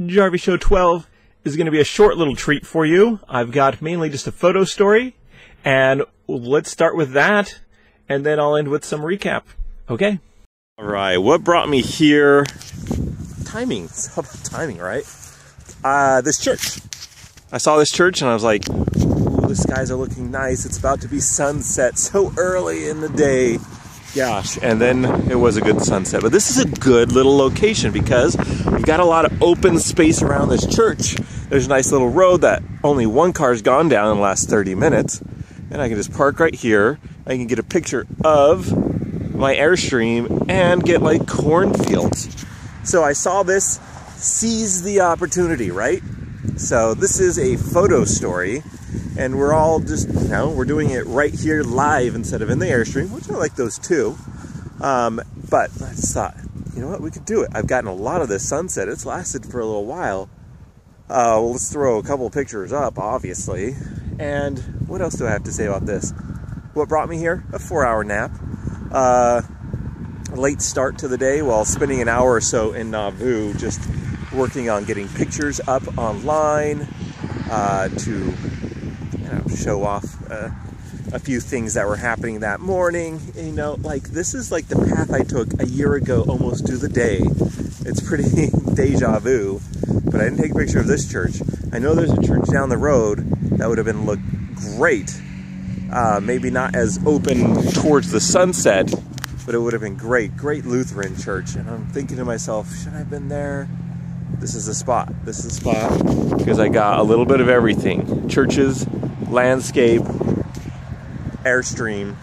JARVIE Show 12 is going to be a short little treat for you. I've got mainly just a photo story, and let's start with that, and then I'll end with some recap. Okay? All right, what brought me here? Timing. It's all about timing, right? This church. I saw this church and I was like, ooh, the skies are looking nice. It's about to be sunset so early in the day. Gosh, and then it was a good sunset. But this is a good little location because we've got a lot of open space around this church. There's a nice little road that only one car's gone down in the last 30 minutes. And I can just park right here. I can get a picture of my Airstream and get like cornfields. So I saw this, seize the opportunity, right? So this is a photo story. And we're all just, you know, we're doing it right here live instead of in the Airstream, which I like those too. But I just thought, you know what, we could do it. I've gotten a lot of this sunset. It's lasted for a little while. Well, let's throw a couple pictures up, obviously. And what else do I have to say about this? What brought me here? A 4-hour nap. A late start to the day while spending an hour or so in Nauvoo, just working on getting pictures up online to show off a few things that were happening that morning. You know, like this is like the path I took a year ago almost to the day. It's pretty deja vu, but I didn't take a picture of this church. I know there's a church down the road that would have been looked great. Maybe not as open towards the sunset, but it would have been great. Great Lutheran church. And I'm thinking to myself, should I have been there? This is the spot. This is the spot because I got a little bit of everything. Churches, landscape, Airstream,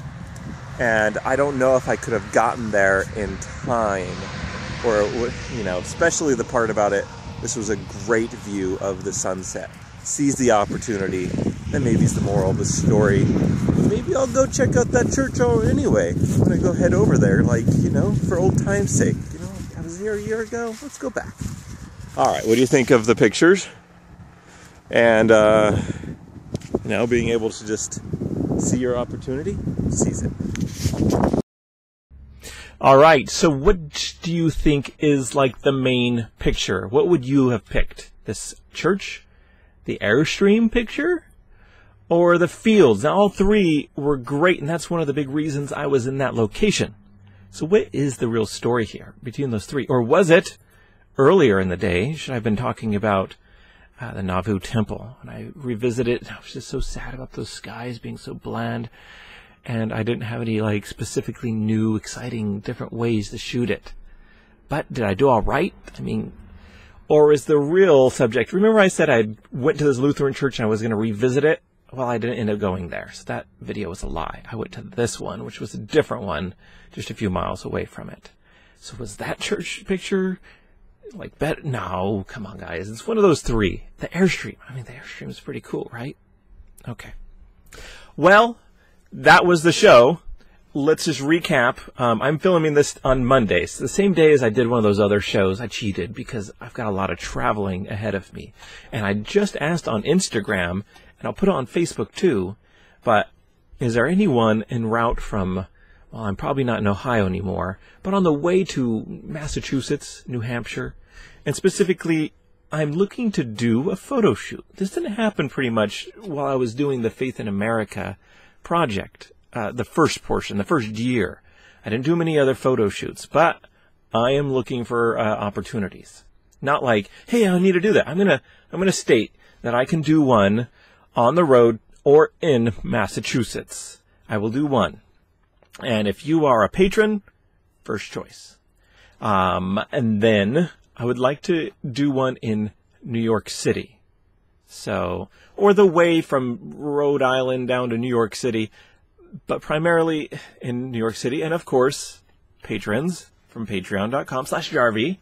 and I don't know if I could have gotten there in time, or you know, especially the part about it. This was a great view of the sunset. Seize the opportunity. That maybe is the moral of the story. Maybe I'll go check out that church anyway. I'm gonna go head over there, like, you know, for old time's sake. You know, I was here a year ago. Let's go back. All right, what do you think of the pictures? And you know, being able to just see your opportunity, seize it. All right, so what do you think is like the main picture? What would you have picked? This church, the Airstream picture, or the fields? Now, all three were great, and that's one of the big reasons I was in that location. So what is the real story here between those three? Or was it earlier in the day? Should I have been talking about the Nauvoo temple? And I revisited. I was just so sad about those skies being so bland, and I didn't have any like specifically new, exciting, different ways to shoot it. But did I do all right? I mean, or is the real subject? Remember I said I went to this Lutheran church and I was going to revisit it? Well, I didn't end up going there, so that video was a lie. I went to this one, which was a different one, just a few miles away from it. So was that church picture like better? No, come on, guys. It's one of those three. The Airstream. I mean, the Airstream is pretty cool, right? Okay. Well, that was the show. Let's just recap. I'm filming this on Monday. So the same day as I did one of those other shows. I cheated because I've got a lot of traveling ahead of me. And I just asked on Instagram, and I'll put it on Facebook too, but is there anyone en route from, well, I'm probably not in Ohio anymore, but on the way to Massachusetts, New Hampshire, and specifically, I'm looking to do a photo shoot. This didn't happen pretty much while I was doing the Faith in America project, the first portion, the first year. I didn't do many other photo shoots, but I am looking for opportunities. Not like, hey, I need to do that. I'm gonna state that I can do one on the road or in Massachusetts. I will do one. And if you are a patron, first choice. And then I would like to do one in New York City. So, or the way from Rhode Island down to New York City, but primarily in New York City. And of course, patrons from patreon.com/JARVIE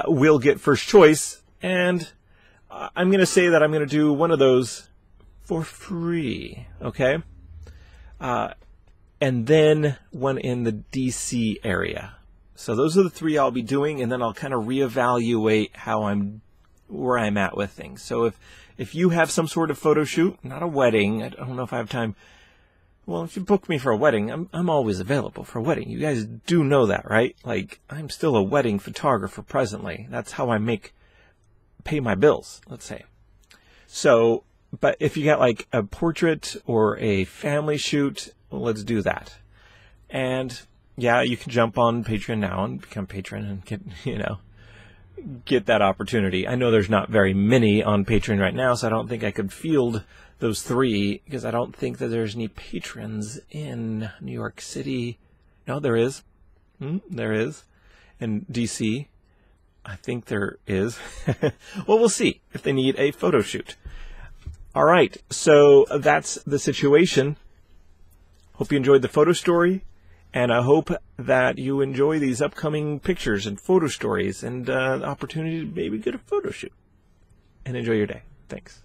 will get first choice. And I'm going to say that I'm going to do one of those for free. Okay? And then one in the DC area. So those are the three I'll be doing, and then I'll kind of reevaluate where I'm at with things. So if you have some sort of photo shoot, not a wedding, I don't know if I have time, Well, if you book me for a wedding, I'm always available for a wedding. You guys do know that, right? Like, I'm still a wedding photographer presently. That's how I pay my bills, let's say. So, but if you got like a portrait or a family shoot, well, let's do that. And yeah, you can jump on Patreon now and become a patron and get, get that opportunity. I know there's not very many on Patreon right now, so I don't think I could field those 3 because I don't think that there's any patrons in New York City. No, there is. There is. In DC, I think there is. Well, we'll see if they need a photo shoot. All right, so that's the situation. Hope you enjoyed the photo story, and I hope that you enjoy these upcoming pictures and photo stories and the opportunity to maybe get a photo shoot. And enjoy your day. Thanks.